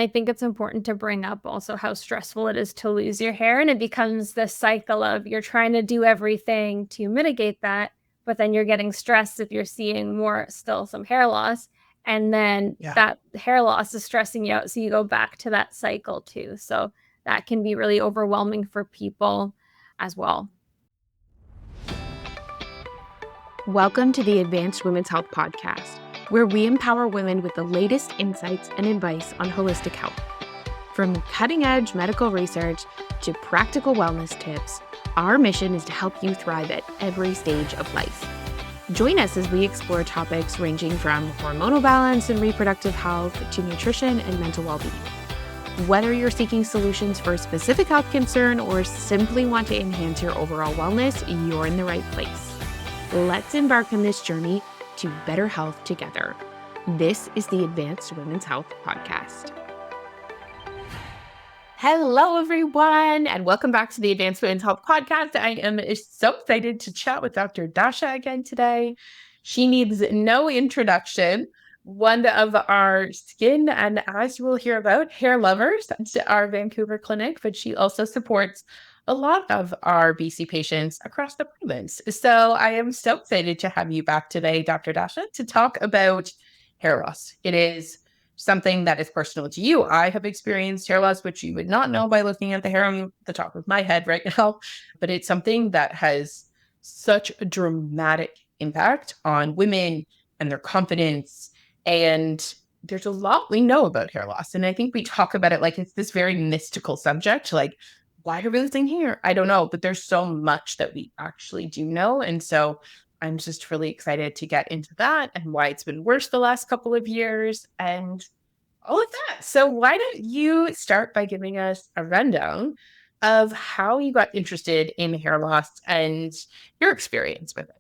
I think it's important to bring up also how stressful it is to lose your hair. And it becomes this cycle of you're trying to do everything to mitigate that, but then you're getting stressed if you're seeing still some hair loss. And then Yeah. that hair loss is stressing you out. So you go back to that cycle too. So that can be really overwhelming for people as well. Welcome to the Advanced Women's Health Podcast, where we empower women with the latest insights and advice on holistic health. From cutting-edge medical research to practical wellness tips, our mission is to help you thrive at every stage of life. Join us as we explore topics ranging from hormonal balance and reproductive health to nutrition and mental well-being. Whether you're seeking solutions for a specific health concern or simply want to enhance your overall wellness, you're in the right place. Let's embark on this journey to better health together. This is the Advanced Women's Health Podcast. Hello, everyone, and welcome back to the Advanced Women's Health Podcast. I am so excited to chat with Dr. Dasha again today. She needs no introduction. One of our skin and, as you will hear about, hair lovers at our Vancouver clinic, but she also supports a lot of our BC patients across the province. So I am so excited to have you back today, Dr. Dasha, to talk about hair loss. It is something that is personal to you. I have experienced hair loss, which you would not know by looking at the hair on the top of my head right now, but it's something that has such a dramatic impact on women and their confidence. And there's a lot we know about hair loss. And I think we talk about it like it's this very mystical subject, like, why are we losing hair? I don't know, but there's so much that we actually do know. And so I'm just really excited to get into that and why it's been worse the last couple of years and all of that. So why don't you start by giving us a rundown of how you got interested in hair loss and your experience with it?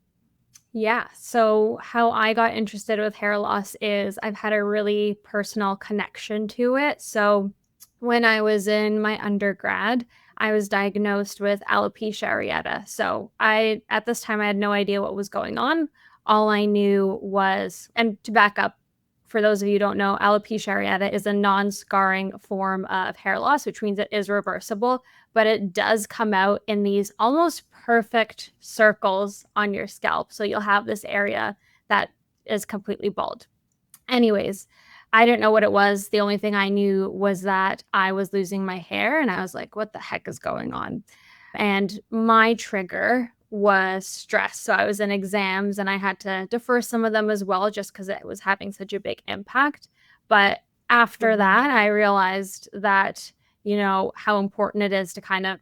Yeah. So, how I got interested with hair loss is I've had a really personal connection to it. So, when I was in my undergrad, I was diagnosed with alopecia areata. So, at this time, I had no idea what was going on. All I knew was, and to back up, for those of you who don't know, alopecia areata is a non-scarring form of hair loss, which means it is reversible, but it does come out in these almost perfect circles on your scalp. So you'll have this area that is completely bald. Anyways, I didn't know what it was. The only thing I knew was that I was losing my hair, and I was like, what the heck is going on? And my trigger was stress. So I was in exams and I had to defer some of them as well, just because it was having such a big impact. But after that, I realized that, how important it is to kind of,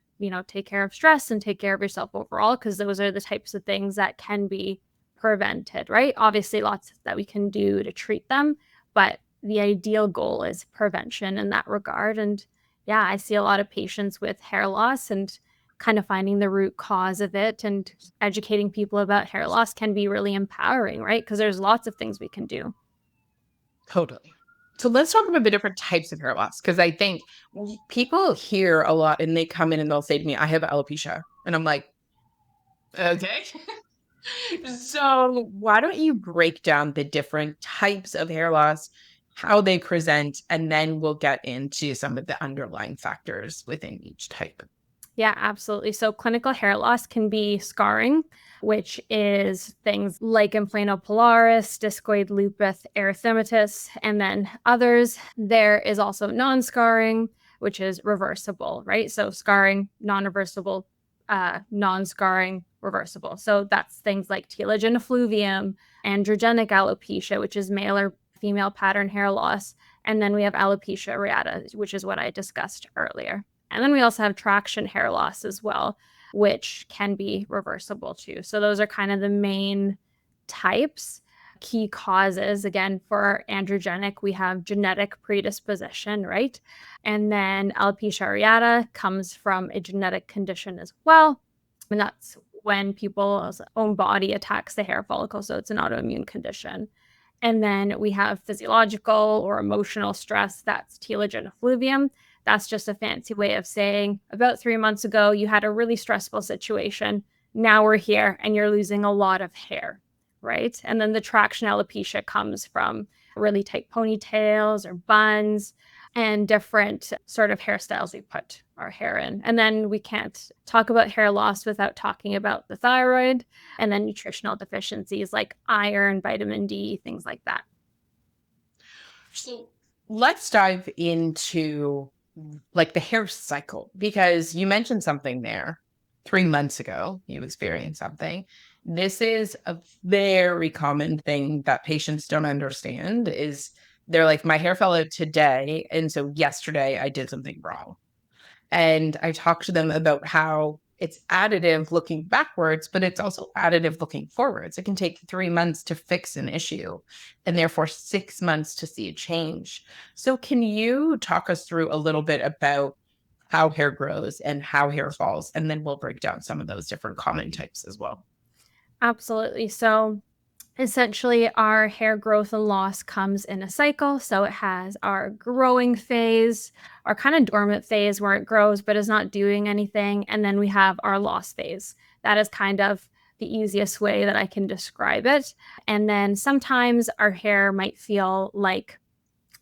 take care of stress and take care of yourself overall, because those are the types of things that can be prevented, right? Obviously, lots that we can do to treat them, but the ideal goal is prevention in that regard. And yeah, I see a lot of patients with hair loss, and kind of finding the root cause of it and educating people about hair loss can be really empowering, right? Because there's lots of things we can do. Totally. So let's talk about the different types of hair loss, because I think people hear a lot and they come in and they'll say to me, I have alopecia. And I'm like, okay. So why don't you break down the different types of hair loss, how they present, and then we'll get into some of the underlying factors within each type. Yeah, absolutely. So clinical hair loss can be scarring, which is things like inflammation pilaris, discoid lupus erythematous, and then others. There is also non-scarring, which is reversible, right? So scarring, non-reversible, non-scarring, reversible. So that's things like telogen effluvium, androgenic alopecia, which is male or female pattern hair loss. And then we have alopecia areata, which is what I discussed earlier. And then we also have traction hair loss as well, which can be reversible too. So those are kind of the main types. Key causes, again, for androgenic, we have genetic predisposition, right? And then alopecia areata comes from a genetic condition as well. And that's when people's own body attacks the hair follicle. So it's an autoimmune condition. And then we have physiological or emotional stress. That's telogen effluvium. That's just a fancy way of saying about 3 months ago, you had a really stressful situation. Now we're here and you're losing a lot of hair, right? And then the traction alopecia comes from really tight ponytails or buns. and different sort of hairstyles we put our hair in. And then we can't talk about hair loss without talking about the thyroid and then nutritional deficiencies like iron, vitamin D, things like that. So let's dive into like the hair cycle, because you mentioned something there 3 months ago, you experienced something. This is a very common thing that patients don't understand is they're like, my hair fell out today. And so yesterday I did something wrong. And I talked to them about how it's additive looking backwards, but it's also additive looking forwards. It can take 3 months to fix an issue and therefore 6 months to see a change. So, can you talk us through a little bit about how hair grows and how hair falls? And then we'll break down some of those different common types as well. Absolutely. So, essentially, our hair growth and loss comes in a cycle. So it has our growing phase, our kind of dormant phase where it grows but is not doing anything. And then we have our loss phase. That is kind of the easiest way that I can describe it. And then sometimes our hair might feel like,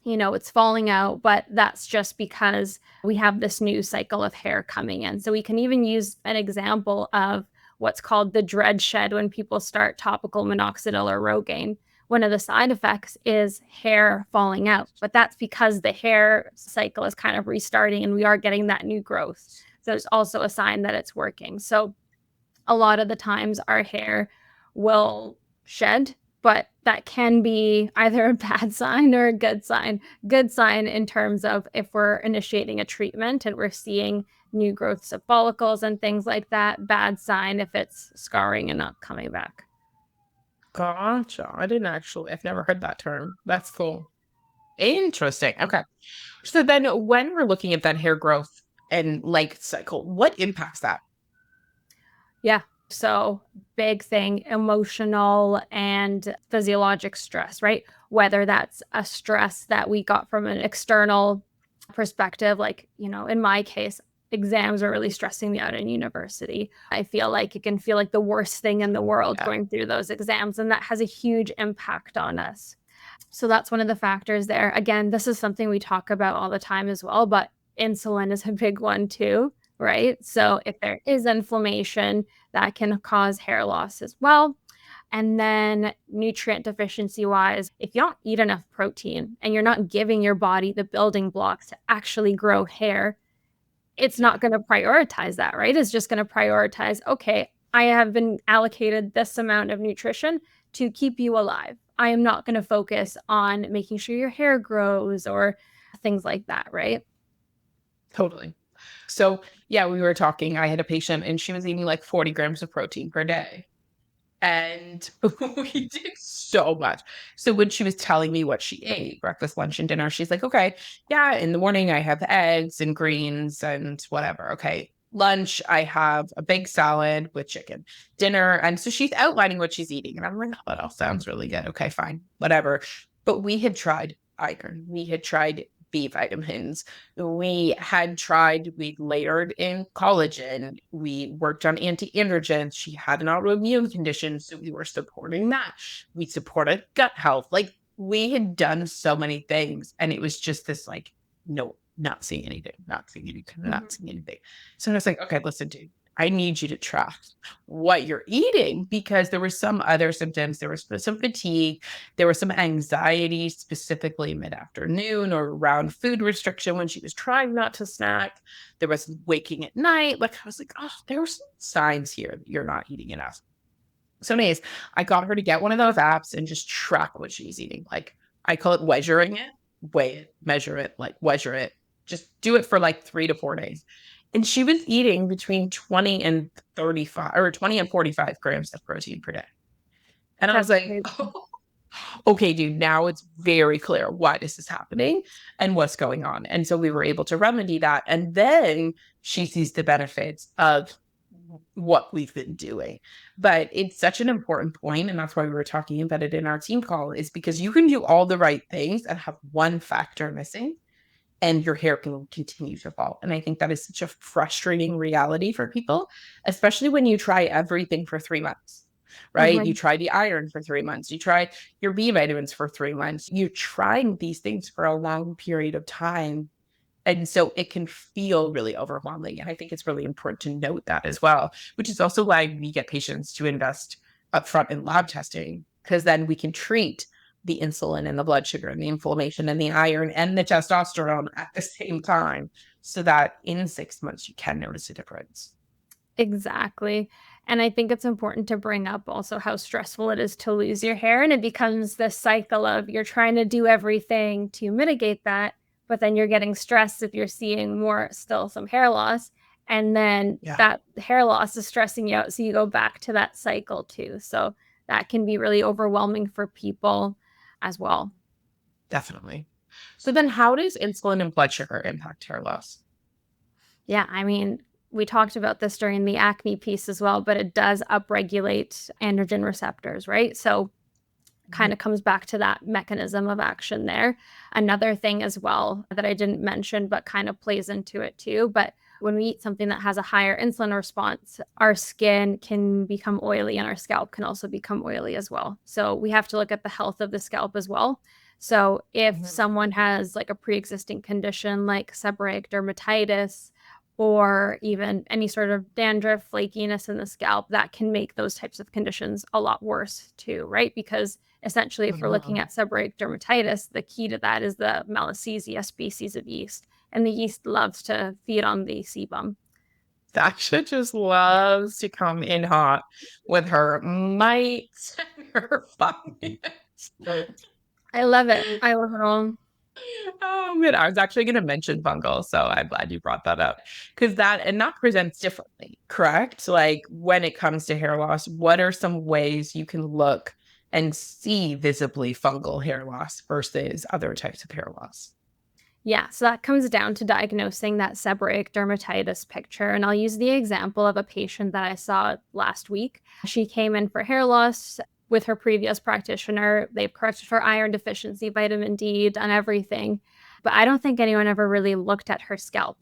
it's falling out, but that's just because we have this new cycle of hair coming in. So we can even use an example of what's called the dread shed when people start topical minoxidil or Rogaine. One of the side effects is hair falling out, but that's because the hair cycle is kind of restarting and we are getting that new growth. So it's also a sign that it's working. So a lot of the times our hair will shed, but that can be either a bad sign or a good sign. Good sign in terms of if we're initiating a treatment and we're seeing new growths of follicles and things like that. Bad sign if it's scarring and not coming back. Gotcha. I've never heard that term. That's cool. Interesting. Okay. So then when we're looking at that hair growth and life cycle, what impacts that? Yeah. So, big thing, emotional and physiologic stress, right? Whether that's a stress that we got from an external perspective, like, in my case, exams are really stressing me out in university. I feel like it can feel like the worst thing in the world Yeah. going through those exams, and that has a huge impact on us. So, that's one of the factors there. Again, this is something we talk about all the time as well, but insulin is a big one too, right? So, if there is inflammation, that can cause hair loss as well. And then nutrient deficiency wise, if you don't eat enough protein and you're not giving your body the building blocks to actually grow hair, it's Yeah. not going to prioritize that, right? It's just going to prioritize, okay, I have been allocated this amount of nutrition to keep you alive. I am not going to focus on making sure your hair grows or things like that, right? Totally. So, yeah, we were talking. I had a patient and she was eating like 40 grams of protein per day. And we did so much. So, when she was telling me what she ate, breakfast, lunch, and dinner, she's like, okay, yeah, in the morning I have eggs and greens and whatever. Okay. Lunch, I have a big salad with chicken. Dinner. And so she's outlining what she's eating. And I'm like, oh, that all sounds really good. Okay, fine, whatever. But we had tried iron, we had tried B vitamins. We layered in collagen. We worked on anti-androgens. She had an autoimmune condition, so we were supporting that. We supported gut health. Like we had done so many things, and it was just this like, no, not seeing anything, not seeing anything, not Mhm. seeing anything. So I was like, okay, listen, dude, I need you to track what you're eating because there were some other symptoms. There was some fatigue. There was some anxiety, specifically mid afternoon or around food restriction when she was trying not to snack. There was waking at night. Like, I was like, oh, there were some signs here that you're not eating enough. So, anyways, I got her to get one of those apps and just track what she's eating. Like, I call it measuring it, weigh it, measure it, like, measure it. Just do it for like 3 to 4 days. And she was eating between 20 and 35 or 20 and 45 grams of protein per day. And I was That's like, crazy. oh, okay, dude, now it's very clear why this is happening and what's going on. And so we were able to remedy that. And then she sees the benefits of what we've been doing. But it's such an important point, and that's why we were talking about it in our team call, is because you can do all the right things and have one factor missing and your hair can continue to fall. And I think that is such a frustrating reality for people, especially when you try everything for 3 months. right? You try the iron for 3 months. You try your B vitamins for 3 months. You're trying these things for a long period of time. And so it can feel really overwhelming. And I think it's really important to note that as well, which is also why we get patients to invest upfront in lab testing, because then we can treat the insulin and the blood sugar and the inflammation and the iron and the testosterone at the same time, so that in 6 months you can notice a difference. Exactly. And I think it's important to bring up also how stressful it is to lose your hair. And it becomes this cycle of you're trying to do everything to mitigate that, but then you're getting stressed if you're seeing more, still some hair loss. And then Yeah, that hair loss is stressing you out. So you go back to that cycle too. So that can be really overwhelming for people as well. definitely. So then how does insulin and blood sugar impact hair loss? Yeah, I mean, we talked about this during the acne piece as well, but it does upregulate androgen receptors, right? So kind of comes back to that mechanism of action there. Another thing as well that I didn't mention, but kind of plays into it too. But when we eat something that has a higher insulin response, our skin can become oily and our scalp can also become oily as well. So we have to look at the health of the scalp as well. So if someone has like a pre-existing condition like seborrheic dermatitis or even any sort of dandruff, flakiness in the scalp, that can make those types of conditions a lot worse too, right? Because essentially, if we're looking at seborrheic dermatitis, the key to that is the Malassezia species of yeast, and the yeast loves to feed on the sebum. Dasha just loves to come in hot with her mites and her finance. I love it. I love it all. Oh man, I was actually going to mention fungal, so I'm glad you brought that up, because that presents differently, correct? Like when it comes to hair loss, what are some ways you can look and see visibly fungal hair loss versus other types of hair loss? Yeah, so that comes down to diagnosing that seborrheic dermatitis picture. And I'll use the example of a patient that I saw last week. She came in for hair loss with her previous practitioner. They've corrected her iron deficiency, vitamin D, done everything. But I don't think anyone ever really looked at her scalp.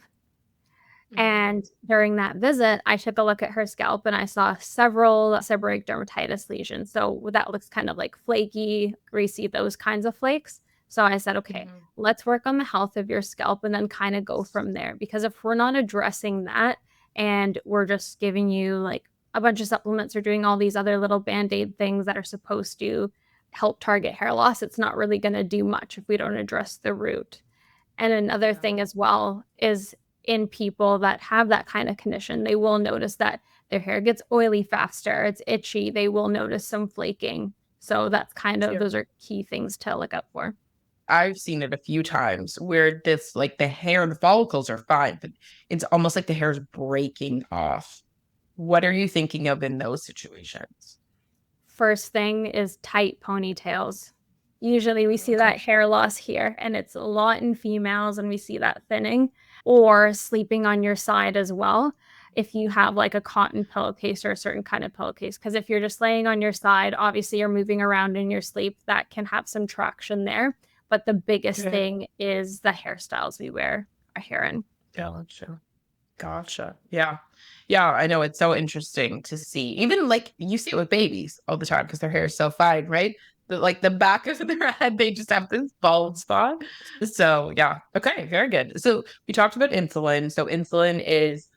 And during that visit, I took a look at her scalp and I saw several seborrheic dermatitis lesions. So that looks kind of like flaky, greasy, those kinds of flakes. So I said, okay, let's work on the health of your scalp and then kind of go from there. Because if we're not addressing that and we're just giving you like a bunch of supplements or doing all these other little band-aid things that are supposed to help target hair loss, it's not really going to do much if we don't address the root. And another thing as well is in people that have that kind of condition, they will notice that their hair gets oily faster, it's itchy, they will notice some flaking. So that's kind of, those are key things to look out for. I've seen it a few times where this, like the hair and follicles are fine, but it's almost like the hair is breaking off. What are you thinking of in those situations? First thing is tight ponytails. Usually we see that hair loss here, and it's a lot in females, and we see that thinning, or sleeping on your side as well. If you have like a cotton pillowcase or a certain kind of pillowcase, because if you're just laying on your side, obviously you're moving around in your sleep, that can have some traction there. But the biggest thing is the hairstyles we wear our hair in. Gotcha. Gotcha. Yeah. Yeah. I know it's so interesting to see. Even like you see it with babies all the time because their hair is so fine, right? Like the back of their head, they just have this bald spot. So, yeah. Okay. Very good. So, we talked about insulin. So, insulin is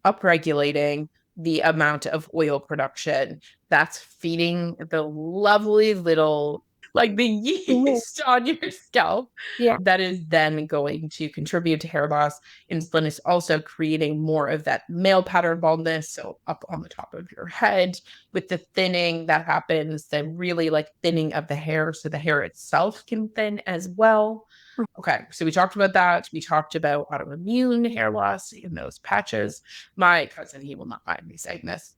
upregulating the amount of oil production that's feeding the lovely little, like the yeast on your scalp Yeah. that is then going to contribute to hair loss. Insulin is also creating more of that male pattern baldness. So up on the top of your head with the thinning that happens, the really like thinning of the hair. So the hair itself can thin as well. Okay. So we talked about that. We talked about autoimmune hair loss in those patches. My cousin, he will not mind me saying this.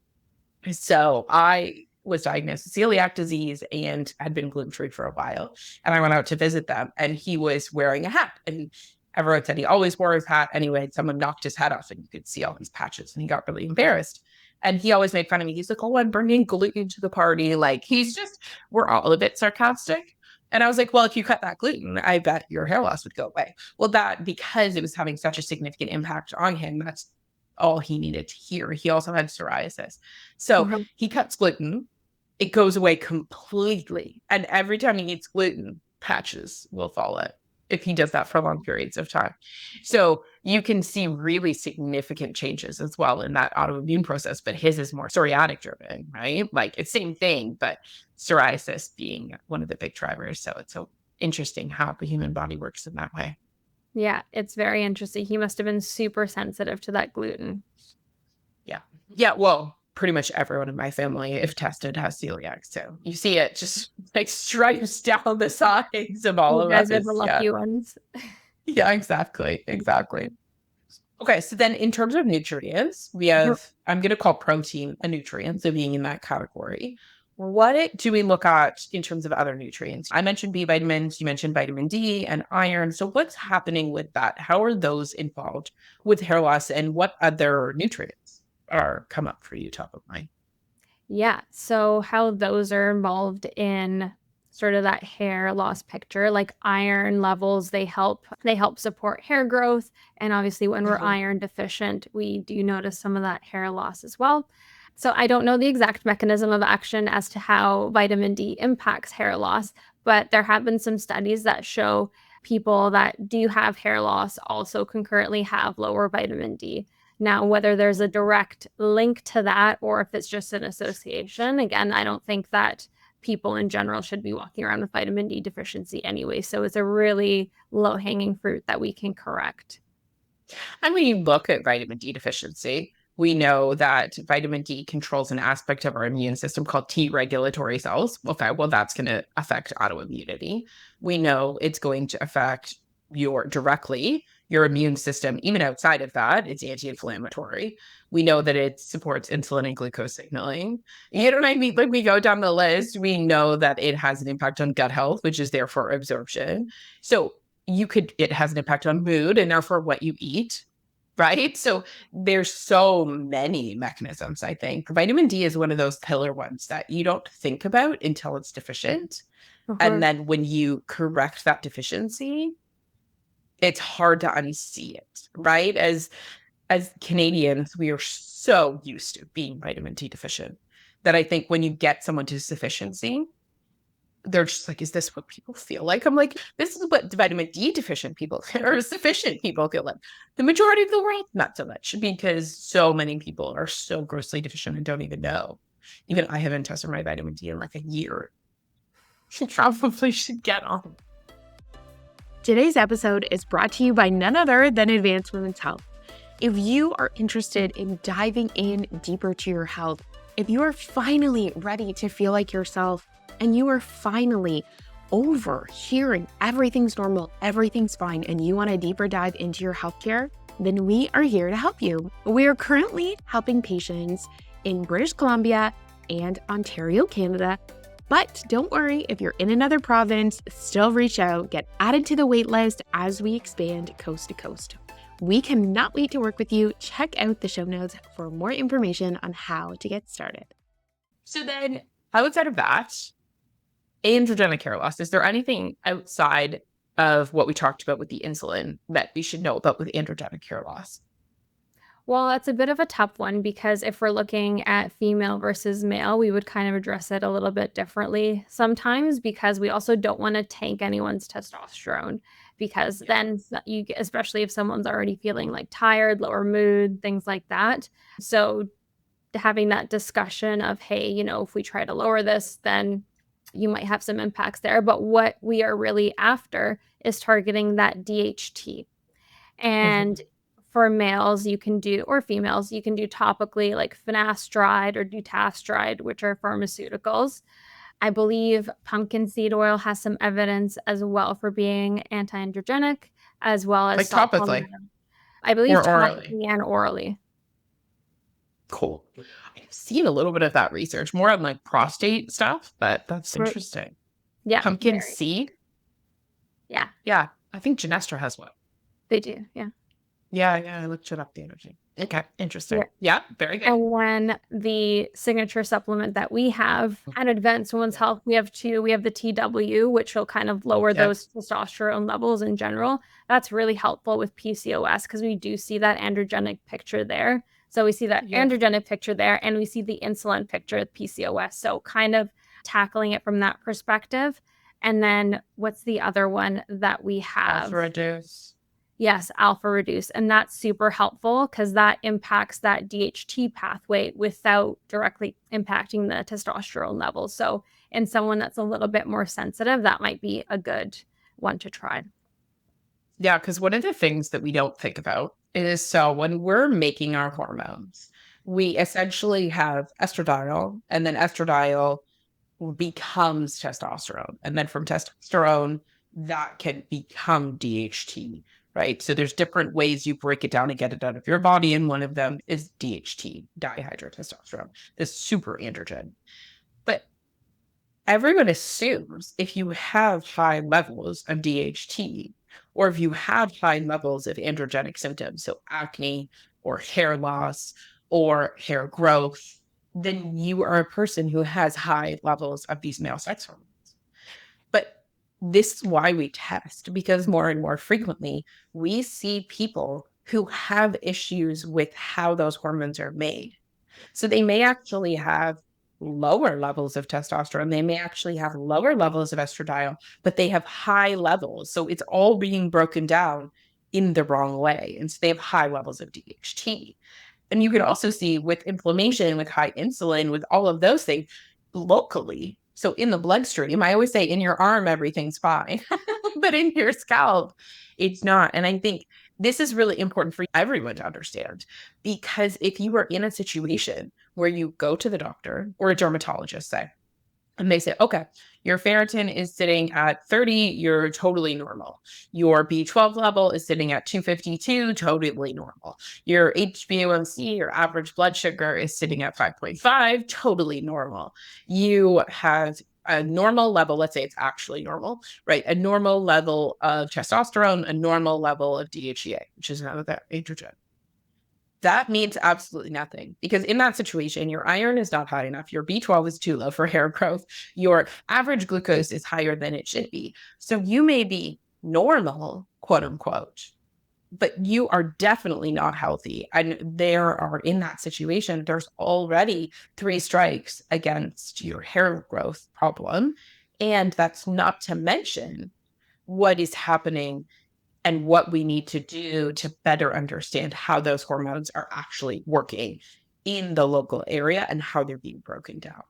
So I was diagnosed with celiac disease and had been gluten-free for a while. And I went out to visit them and he was wearing a hat. And everyone said he always wore his hat. Anyway, someone knocked his hat off and you could see all these patches and he got really embarrassed. And he always made fun of me. He's like, oh, I'm bringing gluten to the party. Like we're all a bit sarcastic. And I was like, well, if you cut that gluten, I bet your hair loss would go away. Well, because it was having such a significant impact on him, that's all he needed to hear. He also had psoriasis. So he cuts gluten. it goes away completely. And every time he eats gluten, patches will fall out if he does that for long periods of time. So you can see really significant changes as well in that autoimmune process, but his is more psoriatic driven, right? Like it's same thing, but psoriasis being one of the big drivers. So it's so interesting how the human body works in that way. Yeah, it's very interesting. He must have been super sensitive to that gluten. Yeah. Yeah. Well, pretty much everyone in my family, if tested, has celiac. So you see it just like stripes down the sides of all You of guys are the us. Yeah. lucky ones. Yeah, exactly. Exactly. Okay. So then in terms of nutrients, we Mhm. have, I'm going to call protein a nutrient. So being in that category. What do we look at in terms of other nutrients? I mentioned B vitamins, you mentioned vitamin D and iron. So what's happening with that? How are those involved with hair loss and what other nutrients are come up for you top of mind? Yeah, so how those are involved in sort of that hair loss picture, like iron levels, they help support hair growth, and obviously when we're Mhm. iron deficient, we do notice some of that hair loss as well. So I don't know the exact mechanism of action as to how vitamin D impacts hair loss, but there have been some studies that show people that do have hair loss also concurrently have lower vitamin D. Now, whether there's a direct link to that or if it's just an association, again, I don't think that people in general should be walking around with vitamin D deficiency anyway. So it's a really low hanging fruit that we can correct. And when you look at vitamin D deficiency, we know that vitamin D controls an aspect of our immune system called T regulatory cells. Okay, well, that's going to affect autoimmunity. We know it's going to affect your immune system, even outside of that, it's anti-inflammatory. We know that it supports insulin and glucose signaling. You know what I mean? Like we go down the list, we know that it has an impact on gut health, which is therefore absorption. So it has an impact on mood and therefore what you eat, right? So there's so many mechanisms, I think. Vitamin D is one of those pillar ones that you don't think about until it's deficient. And Uh-huh. then when you correct that deficiency, it's hard to unsee it, right? As Canadians, we are so used to being vitamin D deficient that I think when you get someone to sufficiency, they're just like, is this what people feel like? I'm like, this is what vitamin D deficient people or sufficient people feel like. The majority of the world, not so much, because so many people are so grossly deficient and don't even know. Even I haven't tested my vitamin D in like a year. You probably should get on. Today's episode is brought to you by none other than Advanced Women's Health. If you are interested in diving in deeper to your health, if you are finally ready to feel like yourself, and you are finally over hearing everything's normal, everything's fine, and you want a deeper dive into your healthcare, then we are here to help you. We are currently helping patients in British Columbia and Ontario, Canada. But don't worry, if you're in another province, still reach out, get added to the wait list as we expand coast to coast. We cannot wait to work with you. Check out the show notes for more information on how to get started. So then, outside of that, androgenic hair loss, is there anything outside of what we talked about with the insulin that we should know about with androgenic hair loss? Well, that's a bit of a tough one because if we're looking at female versus male, we would kind of address it a little bit differently sometimes because we also don't want to tank anyone's testosterone because Yeah. then especially if someone's already feeling like tired, lower mood, things like that. So having that discussion of, hey, if we try to lower this, then you might have some impacts there. But what we are really after is targeting that DHT. And Mhm. for males, you can do, or females, you can do topically like finasteride or dutasteride, which are pharmaceuticals. I believe pumpkin seed oil has some evidence as well for being anti-androgenic, as well as Like saw topically palmetto. I believe or orally? topically and orally. Cool. I've seen a little bit of that research, more on like prostate stuff, but that's For- interesting. Yeah, Pumpkin very. seed? Yeah, Yeah, I think Genestra has one. they do. Yeah. Yeah, yeah, I looked it up the other day. Okay, Yeah. interesting. Yeah, very good. And when the signature supplement that we have at Advanced Women's Yeah, Health, we have two. We have the TW, which will kind of lower yeah. those testosterone levels in general. That's really helpful with PCOS because we do see that androgenic picture there. So we see that Yeah. androgenic picture there, and we see the insulin picture with PCOS. So kind of tackling it from that perspective. And then what's the other one that we have? Alpha reduce. Yes, alpha reduce. And that's super helpful because that impacts that DHT pathway without directly impacting the testosterone levels. So in someone that's a little bit more sensitive, that might be a good one to try. Yeah, because one of the things that we don't think about is, so when we're making our hormones, we essentially have estradiol, and then estradiol becomes testosterone. And then from testosterone, that can become DHT, right? So there's different ways you break it down and get it out of your body. And one of them is DHT, dihydrotestosterone, this super androgen. But everyone assumes if you have high levels of DHT, or if you have high levels of androgenic symptoms, so acne or hair loss or hair growth, then you are a person who has high levels of these male sex hormones. But this is why we test, because more and more frequently, we see people who have issues with how those hormones are made. So they may actually have lower levels of testosterone. They may actually have lower levels of estradiol, but they have high levels. So it's all being broken down in the wrong way. And so they have high levels of DHT. And you can also see with inflammation, with high insulin, with all of those things locally. So in the bloodstream, I always say in your arm, everything's fine, but in your scalp, it's not. And I think this is really important for everyone to understand, because if you are in a situation where you go to the doctor or a dermatologist, say, and they say, okay, your ferritin is sitting at 30, you're totally normal. Your B12 level is sitting at 252, totally normal. Your HbA1c, your average blood sugar, is sitting at 5.5, totally normal. You have a normal level, let's say it's actually normal, right? A normal level of testosterone, a normal level of DHEA, which is another androgen. That means absolutely nothing, because in that situation, your iron is not high enough. Your B12 is too low for hair growth. Your average glucose is higher than it should be. So you may be normal, quote unquote, but you are definitely not healthy. And there are, in that situation, there's already 3 strikes against your hair growth problem. And that's not to mention what is happening and what we need to do to better understand how those hormones are actually working in the local area and how they're being broken down.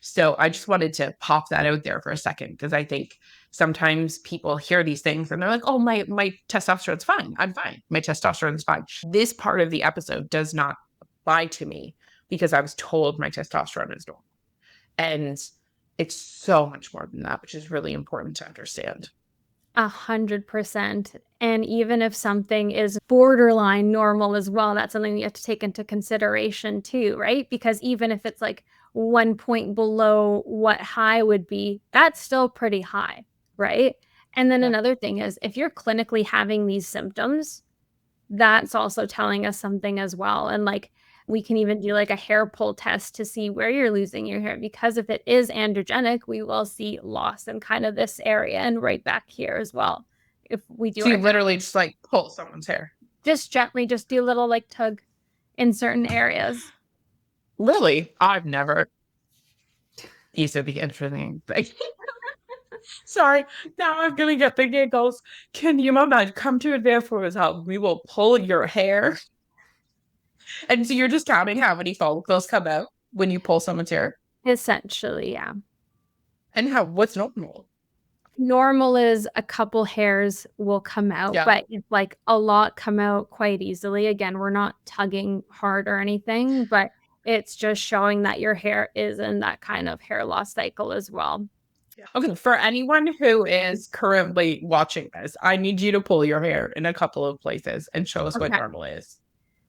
So I just wanted to pop that out there for a second, because I think sometimes people hear these things and they're like, oh, my testosterone's fine. I'm fine. My testosterone's fine. This part of the episode does not apply to me because I was told my testosterone is normal. And it's so much more than that, which is really important to understand. 100%. And even if something is borderline normal as well, that's something you have to take into consideration too, right? Because even if it's like 1 point below what high would be, that's still pretty high, right? And then Yeah. another thing is if you're clinically having these symptoms, that's also telling us something as well. And like we can even do like a hair pull test to see where you're losing your hair, because if it is androgenic, we will see loss in kind of this area and right back here as well. If we do So you our literally just like pull someone's hair. just gently, just do a little like tug in certain areas. Really? I've never. These are the interesting things. Sorry, now I'm gonna get the giggles. Can you imagine? Come to Advanced Women's Health. We will pull your hair. And so you're just counting how many follicles come out when you pull someone's hair. Essentially, yeah. And what's normal? Normal is a couple hairs will come out, Yeah. but if like a lot come out quite easily. Again, we're not tugging hard or anything, but it's just showing that your hair is in that kind of hair loss cycle as well. Okay, for anyone who is currently watching this, I need you to pull your hair in a couple of places and show us what Okay. normal is.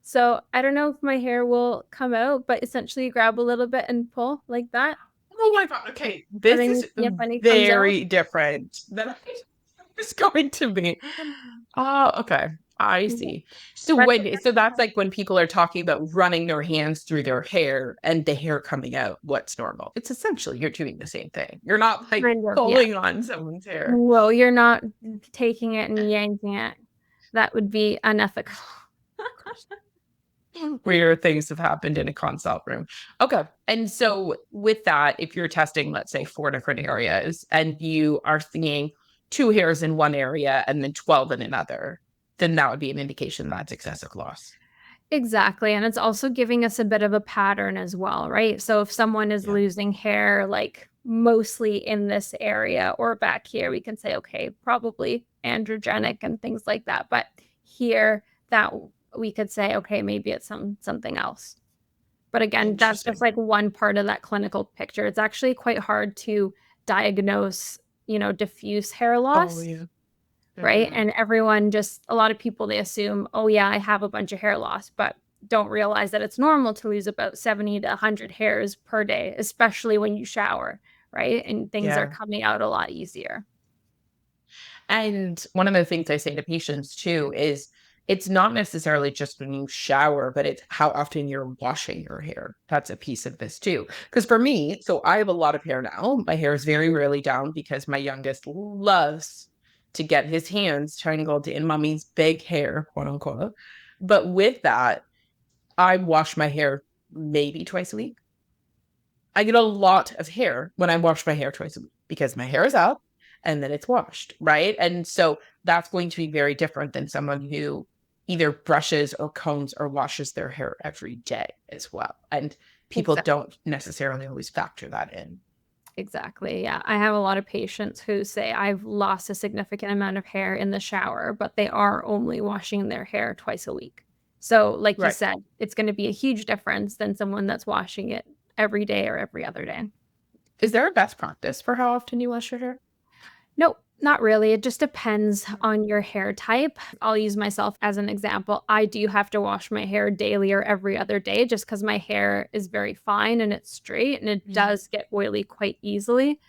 So I don't know if my hair will come out, but essentially you grab a little bit and pull like that. Oh my God. Okay. And This then, is yep, when it comes out. very different than I was going to be. Oh, okay. I see. So that's like when people are talking about running their hands through their hair and the hair coming out, what's normal? It's essentially you're doing the same thing. You're not like Kind of, yeah. pulling on someone's hair. Well, you're not taking it and yanking it. That would be unethical. Weird things have happened in a consult room. Okay. And so with that, if you're testing, let's say 4 different areas and you are seeing 2 hairs in one area and then 12 in another, then that would be an indication that's excessive loss. Exactly. And it's also giving us a bit of a pattern as well, right? So if someone is Yeah. losing hair, like mostly in this area or back here, we can say, okay, probably androgenic and things like that. But here, that we could say, okay, maybe it's something else. But again, that's just Interesting. like one part of that clinical picture. It's actually quite hard to diagnose, diffuse hair Oh, loss, yeah. right? Mhm. And everyone just a lot of people, they assume, "Oh, yeah, I have a bunch of hair loss," but don't realize that it's normal to lose about 70 to 100 hairs per day, especially when you shower, right? And things are Yeah. coming out a lot easier. And one of the things I say to patients too is it's not necessarily just when you shower, but it's how often you're washing your hair. That's a piece of this too. Because for me, so I have a lot of hair now. My hair is very rarely down because my youngest loves to get his hands tangled in mommy's big hair, quote unquote. But with that, I wash my hair maybe twice a week. I get a lot of hair when I wash my hair twice a week because my hair is up and then it's washed, right? And so that's going to be very different than someone who either brushes or combs or washes their hair every day as well. And people Exactly. don't necessarily always factor that in. Exactly. Yeah. I have a lot of patients who say I've lost a significant amount of hair in the shower, but they are only washing their hair twice a week. So, like you Right. said, it's going to be a huge difference than someone that's washing it every day or every other day. Is there a best practice for how often you wash your hair? Nope, not really. It just depends on your hair type. I'll use myself as an example. I do have to wash my hair daily or every other day just because my hair is very fine and it's straight and it Mhm. does get oily quite easily.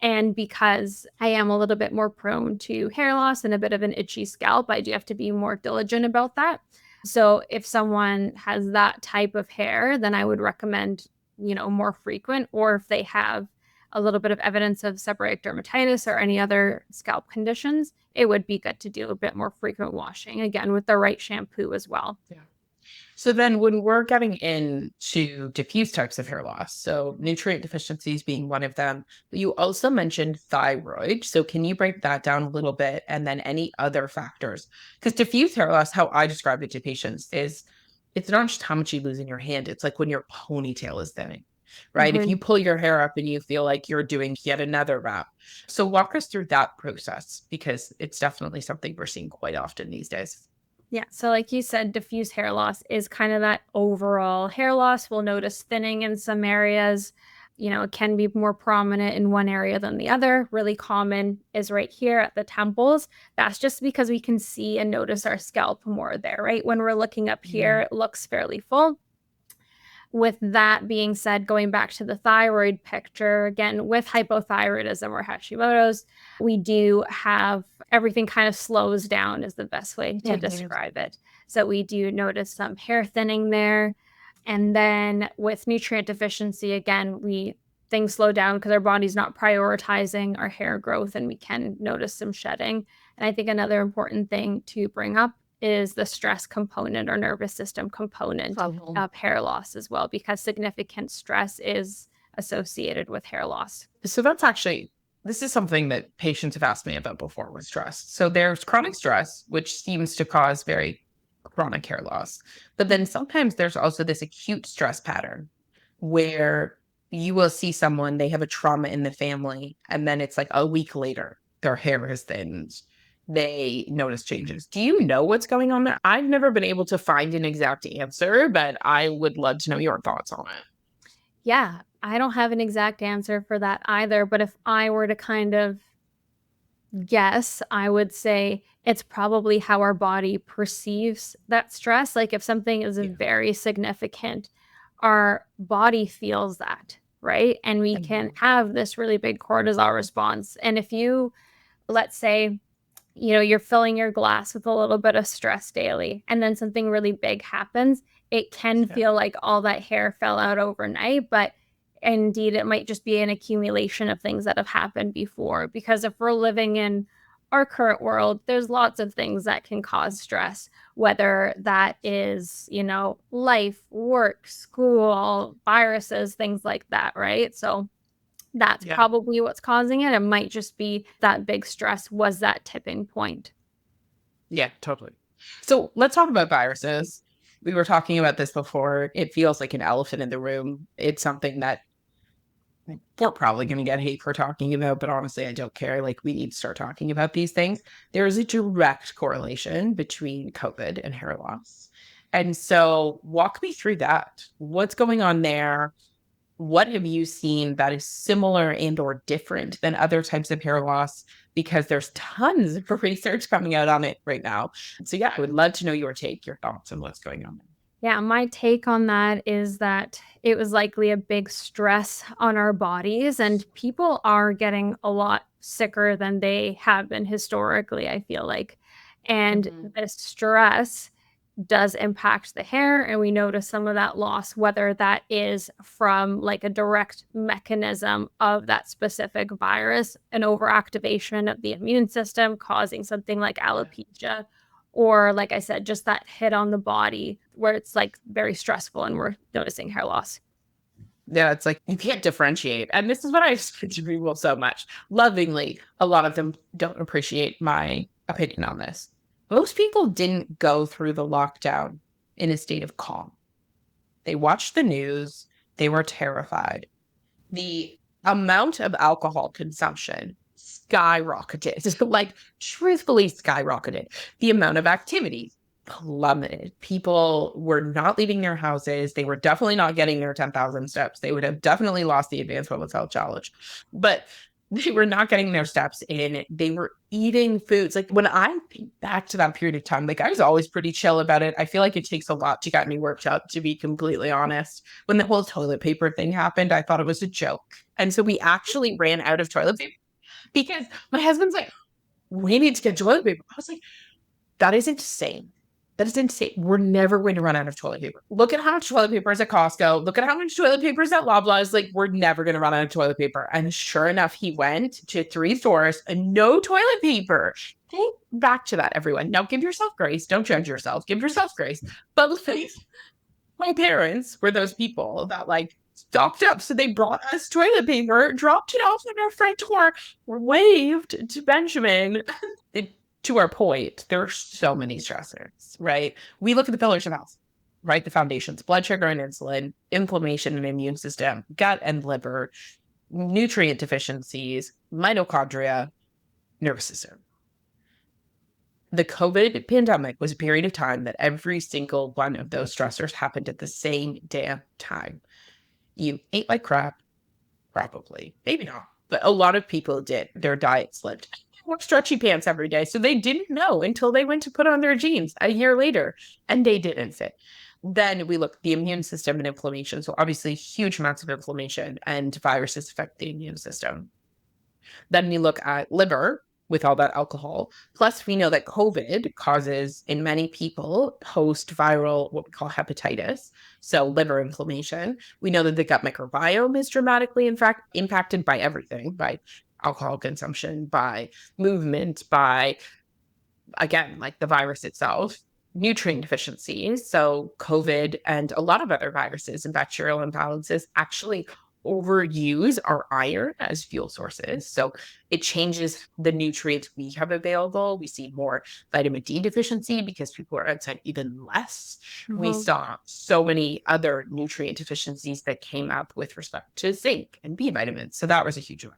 And because I am a little bit more prone to hair loss and a bit of an itchy scalp, I do have to be more diligent about that. So if someone has that type of hair, then I would recommend, more frequent, or if they have a little bit of evidence of seborrheic dermatitis or any other scalp conditions, it would be good to do a bit more frequent washing, again, with the right shampoo as well. Yeah. So then when we're getting into diffuse types of hair loss, so nutrient deficiencies being one of them, you also mentioned thyroid. So can you break that down a little bit and then any other factors? Because diffuse hair loss, how I describe it to patients is it's not just how much you lose in your hand, it's like when your ponytail is thinning, right? If you Mhm. pull your hair up and you feel like you're doing yet another wrap. So walk us through that process because it's definitely something we're seeing quite often these days. Yeah. So, like you said, diffuse hair loss is kind of that overall hair loss. We'll notice thinning in some areas. It can be more prominent in one area than the other. Really common is right here at the temples. That's just because we can see and notice our scalp more there, right? When we're looking up here, Mm. it looks fairly full. With that being said, going back to the thyroid picture, again, with hypothyroidism or Hashimoto's, we do have everything kind of slows down, is the best way to Mhm. describe it. So we do notice some hair thinning there. And then with nutrient deficiency, again, we things slow down because our body's not prioritizing our hair growth and we can notice some shedding. And I think another important thing to bring up is the stress component or nervous system component Mhm. of hair loss as well, because significant stress is associated with hair loss. So that's actually this is something that patients have asked me about before with stress. So there's chronic stress, which seems to cause very chronic hair loss. But then sometimes there's also this acute stress pattern where you will see someone, they have a trauma in the family, and then it's like a week later, their hair has thinned. They notice changes. Do you know what's going on there? I've never been able to find an exact answer, but I would love to know your thoughts on it. Yeah, I don't have an exact answer for that either, but if I were to kind of guess, I would say it's probably how our body perceives that stress. Like if something is Yeah. very significant, our body feels that, right? And we can Mhm. have this really big cortisol response. And if you, let's say, you're filling your glass with a little bit of stress daily, and then something really big happens, it can Yeah. feel like all that hair fell out overnight, but indeed, it might just be an accumulation of things that have happened before. Because if we're living in our current world, there's lots of things that can cause stress, whether that is, life, work, school, viruses, things like that, right? So that's Yeah. probably what's causing it. It might just be that big stress was that tipping point. Yeah, totally. So let's talk about viruses. We were talking about this before. It feels like an elephant in the room. It's something that we're probably going to get hate for talking about, but honestly, I don't care. Like, we need to start talking about these things. There is a direct correlation between COVID and hair loss. And so, walk me through that. What's going on there? What have you seen that is similar and or different than other types of hair loss? Because there's tons of research coming out on it right now. So yeah, I would love to know your take, your thoughts on what's going on. Yeah, my take on that is that it was likely a big stress on our bodies, and people are getting a lot sicker than they have been historically, I feel like. And Mm-hmm. the stress does impact the hair, and we notice some of that loss, whether that is from like a direct mechanism of that specific virus, an overactivation of the immune system causing something like Yeah. alopecia, or like I said, just that hit on the body where it's like very stressful and we're noticing hair loss. Yeah, it's like you can't differentiate. And this is what I explain to people so much. Lovingly, a lot of them don't appreciate my opinion on this. Most people didn't go through the lockdown in a state of calm. They watched the news, they were terrified. The amount of alcohol consumption skyrocketed, like truthfully skyrocketed. The amount of activity plummeted. People were not leaving their houses. They were definitely not getting their 10,000 steps. They would have definitely lost the Advanced Women's Health Challenge, but they were not getting their steps in. They were eating foods. Like, when I think back to that period of time, like, I was always pretty chill about it. I feel like it takes a lot to get me worked up, to be completely honest. When the whole toilet paper thing happened, I thought it was a joke. And so we actually ran out of toilet paper because my husband's like, we need to get toilet paper. I was like, that is insane. That is insane. We're never going to run out of toilet paper. Look at how much toilet paper is at Costco. Look at how much toilet paper is at Loblaws. Like, we're never going to run out of toilet paper. And sure enough, he went to 3 stores and no toilet paper. Think back to that, everyone. Now, give yourself grace. Don't judge yourself. Give yourself grace. But like, my parents were those people that like stocked up. So they brought us toilet paper, dropped it off at our front door, waved to Benjamin. To our point, there are so many stressors, right? We look at the pillars of health, right? The foundations: blood sugar and insulin, inflammation and immune system, gut and liver, nutrient deficiencies, mitochondria, nervous system. The COVID pandemic was a period of time that every single one of those stressors happened at the same damn time. You ate like crap, probably, maybe not, but a lot of people did. Their diet slipped. Wore stretchy pants every day, so they didn't know until they went to put on their jeans a year later, and they didn't fit. Then we look at the immune system and inflammation. So obviously, huge amounts of inflammation and viruses affect the immune system. Then we look at liver with all that alcohol. Plus, we know that COVID causes, in many people, post-viral, what we call hepatitis, so liver inflammation. We know that the gut microbiome is dramatically, in fact, impacted by everything, by alcohol consumption, by movement, by, again, like the virus itself. Nutrient deficiencies, so COVID and a lot of other viruses and bacterial imbalances actually overuse our iron as fuel sources. So it changes the nutrients we have available. We see more vitamin D deficiency because people are outside even less. We Mhm. saw so many other nutrient deficiencies that came up with respect to zinc and B vitamins. So that was a huge one.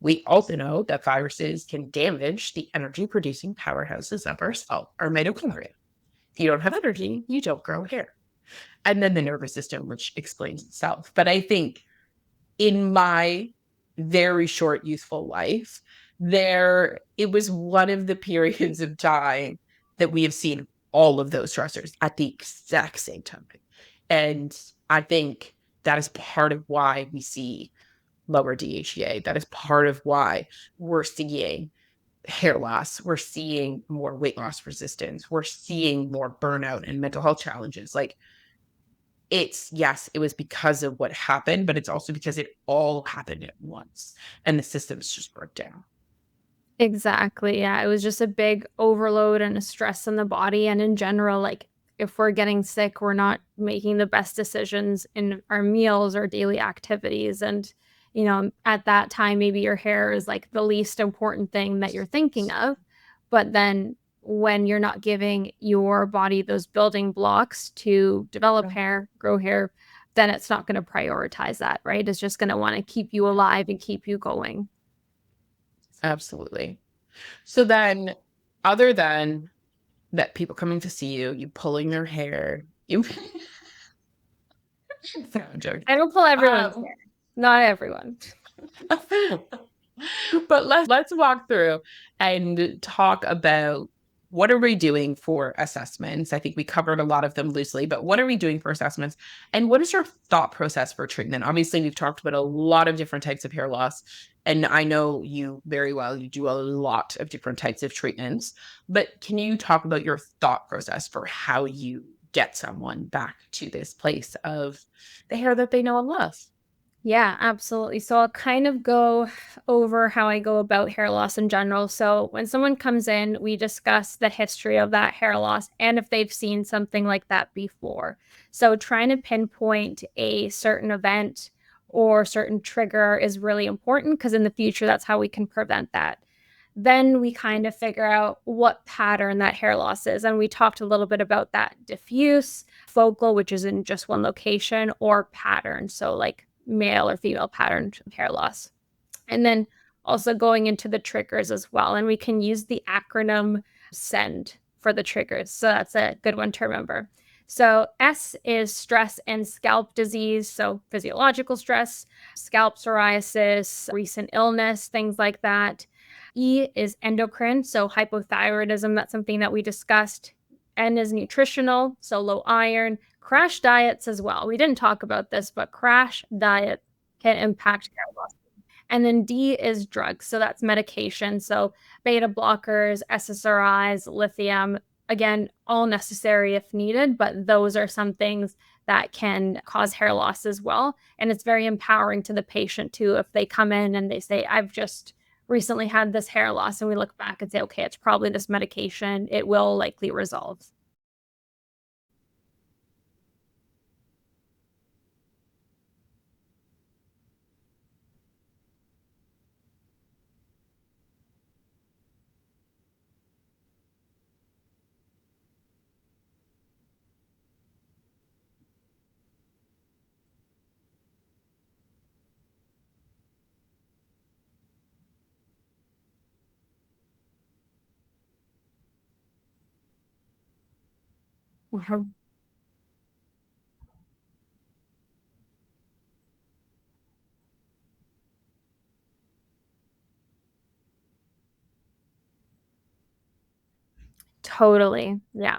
We also know that viruses can damage the energy producing powerhouses of our cell, our mitochondria. If you don't have energy, you don't grow hair. And then the nervous system, which explains itself. But I think in my very short youthful life, it was one of the periods of time that we have seen all of those stressors at the exact same time. And I think that is part of why we see lower DHEA. That is part of why we're seeing hair loss. We're seeing more weight loss resistance. We're seeing more burnout and mental health challenges. Like, yes, it was because of what happened, but it's also because it all happened at once and the systems just broke down. Exactly, yeah, it was just a big overload and a stress in the body, and in general, like, if we're getting sick, we're not making the best decisions in our meals or daily activities, and, at that time, maybe your hair is, like, the least important thing that you're thinking of, but then when you're not giving your body those building blocks to develop Yeah. hair, grow hair, then it's not gonna prioritize that, right? It's just gonna wanna keep you alive and keep you going. Absolutely. So then, other than that, people coming to see you, you pulling their hair, you no, I'm joking. I don't pull everyone's Um, hair. Not everyone. but let's walk through and talk about what are we doing for assessments. I think we covered a lot of them loosely, but what are we doing for assessments? And what is your thought process for treatment? Obviously, we've talked about a lot of different types of hair loss, and I know you very well. You do a lot of different types of treatments, but can you talk about your thought process for how you get someone back to this place of the hair that they know and love? Yeah, absolutely. So I'll kind of go over how I go about hair loss in general. So when someone comes in, we discuss the history of that hair loss and if they've seen something like that before. So trying to pinpoint a certain event or certain trigger is really important because in the future, that's how we can prevent that. Then we kind of figure out what pattern that hair loss is. And we talked a little bit about that diffuse, focal, which is in just one location, or pattern. So, like male or female pattern of hair loss. And then also going into the triggers as well. And we can use the acronym SEND for the triggers. So that's a good one to remember. So S is stress and scalp disease. So physiological stress, scalp psoriasis, recent illness, things like that. E is endocrine. So hypothyroidism. That's something that we discussed. N is nutritional. So low iron, crash diets as well. We didn't talk about this, but crash diet can impact hair loss. And then D is drugs. So that's medication. So beta blockers, SSRIs, lithium, again, all necessary if needed, but those are some things that can cause hair loss as well. And it's very empowering to the patient too if they come in and they say, I've just recently had this hair loss. And we look back and say, okay, it's probably this medication. It will likely resolve. Mhm. Totally. Yeah.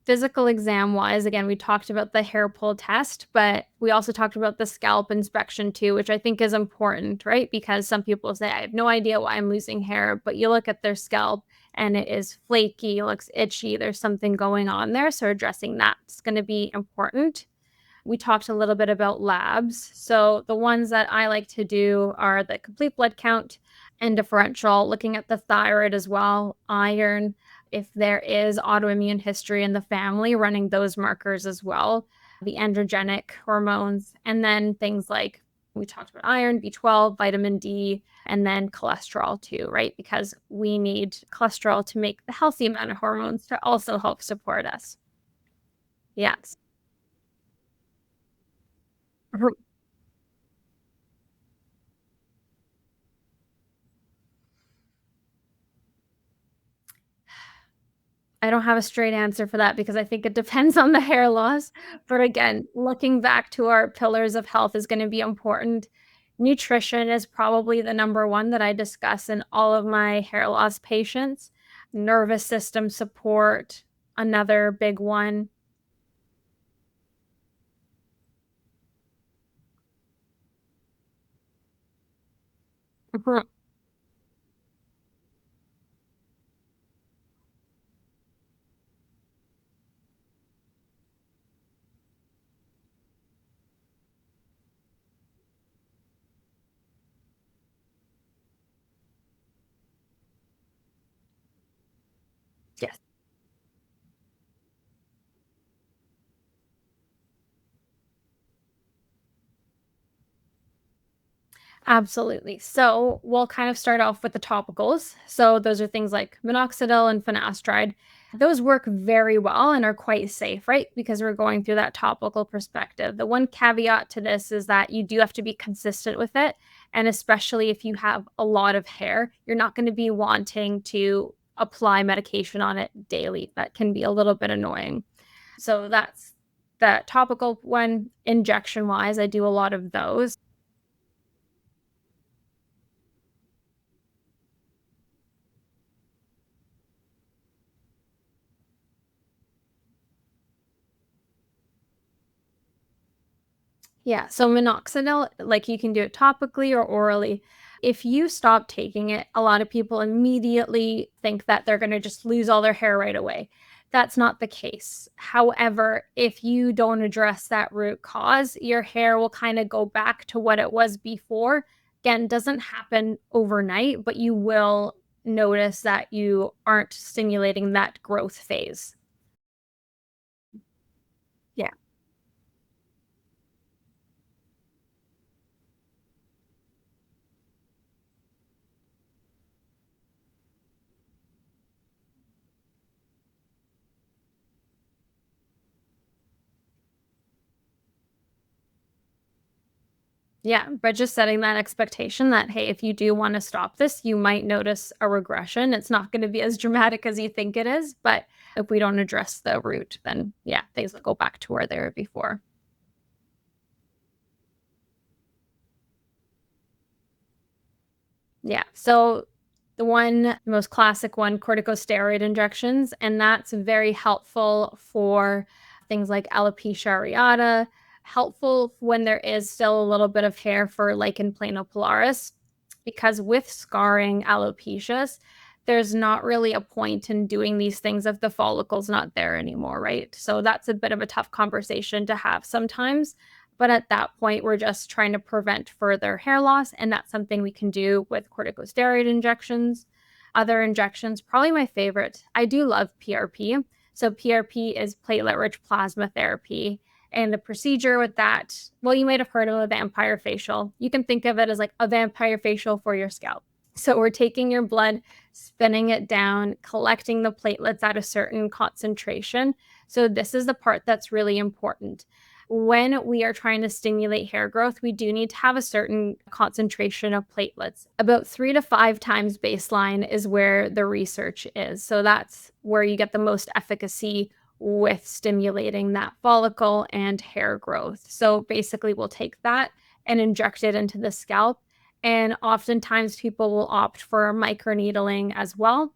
Physical exam wise, again, we talked about the hair pull test, but we also talked about the scalp inspection too, which I think is important, right? Because some people say, I have no idea why I'm losing hair, but you look at their scalp and it is flaky, looks itchy, there's something going on there. So addressing that's going to be important. We talked a little bit about labs. So the ones that I like to do are the complete blood count and differential, looking at the thyroid as well, iron, if there is autoimmune history in the family, running those markers as well, the androgenic hormones, and then things like we talked about iron, B12, vitamin D, and then cholesterol too, right? Because we need cholesterol to make the healthy amount of hormones to also help support us. Yes. I don't have a straight answer for that because I think it depends on the hair loss. But again, looking back to our pillars of health is going to be important. Nutrition is probably the number one that I discuss in all of my hair loss patients. Nervous system support, another big one. Mhm. Yes. Absolutely. So we'll kind of start off with the topicals. So those are things like minoxidil and finasteride. Those work very well and are quite safe, right? Because we're going through that topical perspective. The one caveat to this is that you do have to be consistent with it. And especially if you have a lot of hair, you're not going to be wanting to apply medication on it daily. That can be a little bit annoying. So that's the topical one. Injection wise, I do a lot of those. Yeah, so minoxidil, like, you can do it topically or orally. If you stop taking it, a lot of people immediately think that they're gonna just lose all their hair right away. That's not the case. However, if you don't address that root cause, your hair will kinda go back to what it was before. Again, doesn't happen overnight, but you will notice that you aren't stimulating that growth phase. Yeah. Yeah, but just setting that expectation that, hey, if you do wanna stop this, you might notice a regression. It's not gonna be as dramatic as you think it is, but if we don't address the root, then, yeah, things will go back to where they were before. Yeah. So the most classic one, corticosteroid injections, and that's very helpful for things like alopecia areata, helpful when there is still a little bit of hair for lichen planopilaris, because with scarring alopecias, there's not really a point in doing these things if the follicle's not there anymore, right? So that's a bit of a tough conversation to have sometimes. But at that point, we're just trying to prevent further hair loss, and that's something we can do with corticosteroid injections. Other injections, probably my favorite. I do love PRP. So PRP is platelet-rich plasma therapy. And the procedure with that, well, you might have heard of a vampire facial. You can think of it as like a vampire facial for your scalp. So we're taking your blood, spinning it down, collecting the platelets at a certain concentration. So this is the part that's really important. When we are trying to stimulate hair growth, we do need to have a certain concentration of platelets. About 3 to 5 times baseline is where the research is. So that's where you get the most efficacy with stimulating that follicle and hair growth. So basically, we'll take that and inject it into the scalp. And oftentimes, people will opt for microneedling as well.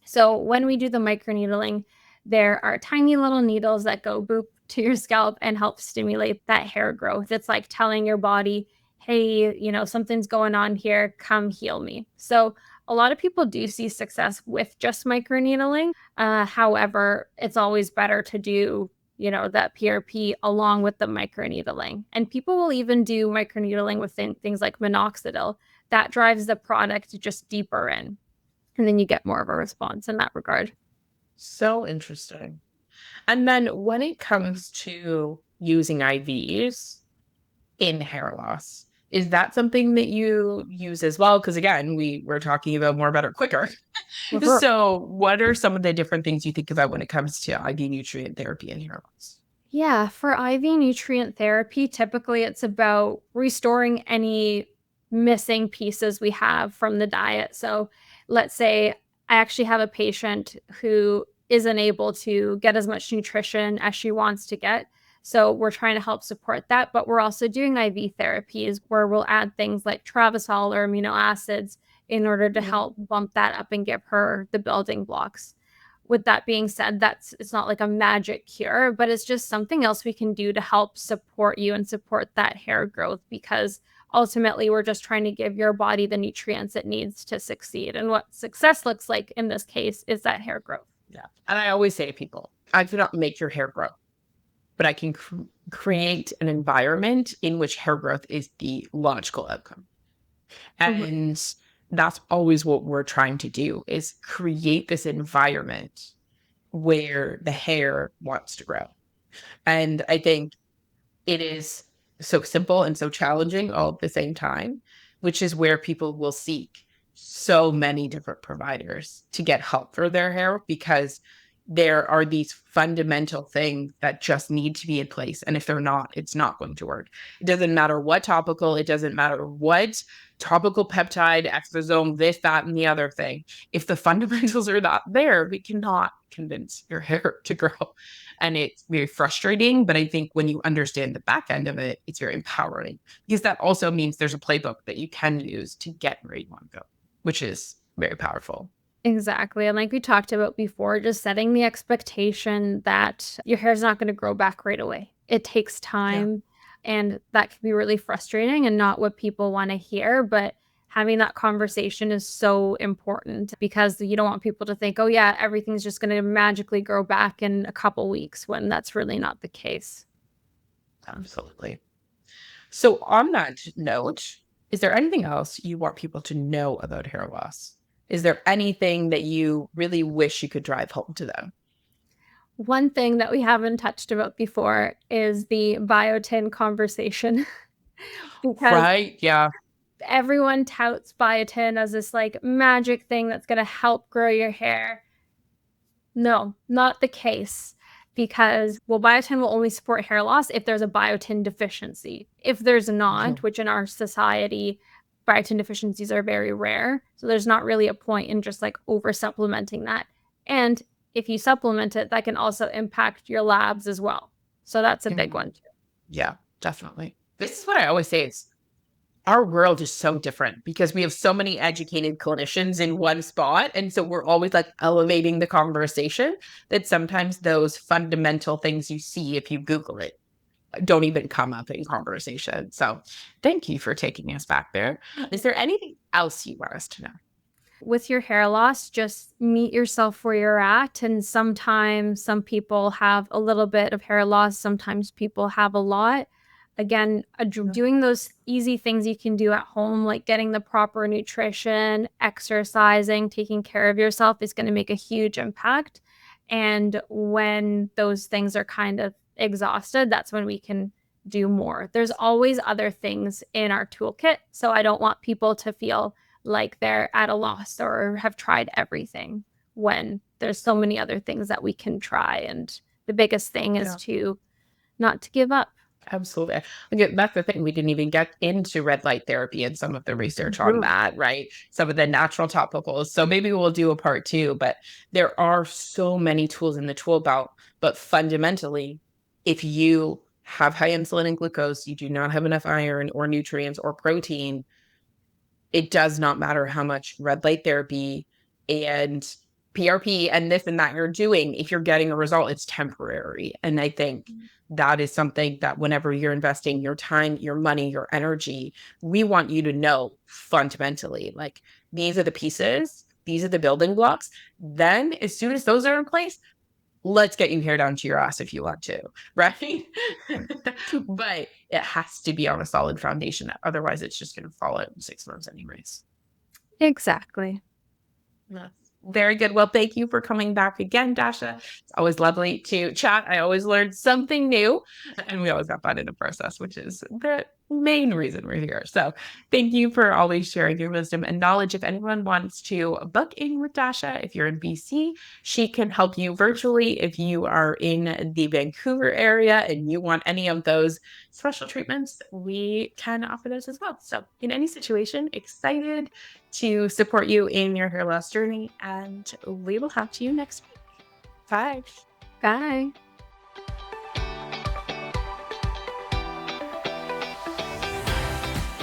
So when we do the microneedling, there are tiny little needles that go boop to your scalp and help stimulate that hair growth. It's like telling your body, hey, something's going on here, come heal me. So a lot of people do see success with just microneedling. However, it's always better to do, that PRP along with the microneedling. And people will even do microneedling with things like minoxidil. That drives the product just deeper in. And then you get more of a response in that regard. So interesting. And then when it comes to using IVs in hair loss, is that something that you use as well? Because again, we're talking about more better, quicker. For So what are some of the different things you think about when it comes to IV nutrient therapy in hair loss? Yeah, for IV nutrient therapy, typically it's about restoring any missing pieces we have from the diet. So let's say I actually have a patient who isn't able to get as much nutrition as she wants to get. So we're trying to help support that, but we're also doing IV therapies where we'll add things like Travasol or amino acids in order to Mhm. help bump that up and give her the building blocks. With that being said, it's not like a magic cure, but it's just something else we can do to help support you and support that hair growth, because ultimately we're just trying to give your body the nutrients it needs to succeed. And what success looks like in this case is that hair growth. Yeah. And I always say to people, I cannot make your hair grow, but I can create an environment in which hair growth is the logical outcome. Mhm. And that's always what we're trying to do is create this environment. where the hair wants to grow. And I think it is so simple and so challenging all at the same time, which is where people will seek so many different providers to get help for their hair, because there are these fundamental things that just need to be in place. And if they're not, it's not going to work. It doesn't matter what topical, it doesn't matter what topical peptide, exosome, this, that, and the other thing. If the fundamentals are not there, we cannot convince your hair to grow. And it's very frustrating. But I think when you understand the back end of it, it's very empowering, because that also means there's a playbook that you can use to get where you want to go, which is very powerful. Exactly. And like we talked about before, just setting the expectation that your hair is not going to grow back right away. It takes Yeah. time, and that can be really frustrating and not what people want to hear. But having that conversation is so important, because you don't want people to think, oh, yeah, everything's just going to magically grow back in a couple weeks, when that's really not the case. Absolutely. So on that note, is there anything else you want people to know about hair loss? Is there anything that you really wish you could drive home to them? One thing that we haven't touched about before is the biotin conversation, because Right? Yeah. everyone touts biotin as this like magic thing that's going to help grow your hair. No, not the case. Because, well, biotin will only support hair loss if there's a biotin deficiency. If there's not, Mhm. which in our society, biotin deficiencies are very rare. So there's not really a point in just like over supplementing that. And if you supplement it, that can also impact your labs as well. So that's a big Mhm. one too. Yeah, definitely. This is what I always say is our world is so different because we have so many educated clinicians in one spot. And so we're always like elevating the conversation, that sometimes those fundamental things you see if you Google it don't even come up in conversation. So thank you for taking us back there. Is there anything else you want us to know? With your hair loss, just meet yourself where you're at. And sometimes some people have a little bit of hair loss, sometimes people have a lot. Again, Yeah. doing those easy things you can do at home, like getting the proper nutrition, exercising, taking care of yourself, is going to make a huge impact. And when those things are kind of exhausted, that's when we can do more. There's always other things in our toolkit. So I don't want people to feel like they're at a loss or have tried everything, when there's so many other things that we can try. And the biggest thing is Yeah. to not to give up. Absolutely. Again, that's the thing. We didn't even get into red light therapy and some of the research on Mhm. that, right? Some of the natural topicals. So maybe we'll do a part two, but there are so many tools in the tool belt. But fundamentally, if you have high insulin and glucose, you do not have enough iron or nutrients or protein, it does not matter how much red light therapy and PRP and this and that you're doing. If you're getting a result, it's temporary. And I think that is something that whenever you're investing your time, your money, your energy, we want you to know fundamentally, like, these are the pieces, these are the building blocks. Then as soon as those are in place, let's get you hair down to your ass if you want to, right? But it has to be on a solid foundation. Otherwise, it's just going to fall out in 6 months anyways. Exactly. Yes. Very good. Well, thank you for coming back again, Dasha. It's always lovely to chat. I always learned something new, and we always got fun in the process, which is the main reason we're here. So thank you for always sharing your wisdom and knowledge. If anyone wants to book in with Dasha, if you're in BC, she can help you virtually. If you are in the Vancouver area and you want any of those special treatments, we can offer those as well. So in any situation, excited to support you in your hair loss journey, and we will talk to you next week. Bye. Bye.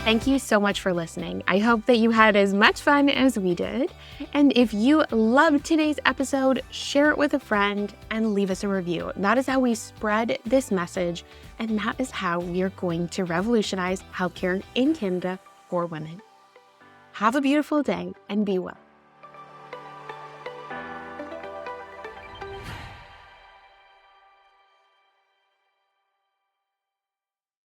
Thank you so much for listening. I hope that you had as much fun as we did. And if you loved today's episode, share it with a friend and leave us a review. That is how we spread this message, and that is how we are going to revolutionize healthcare in Canada for women. Have a beautiful day and be well.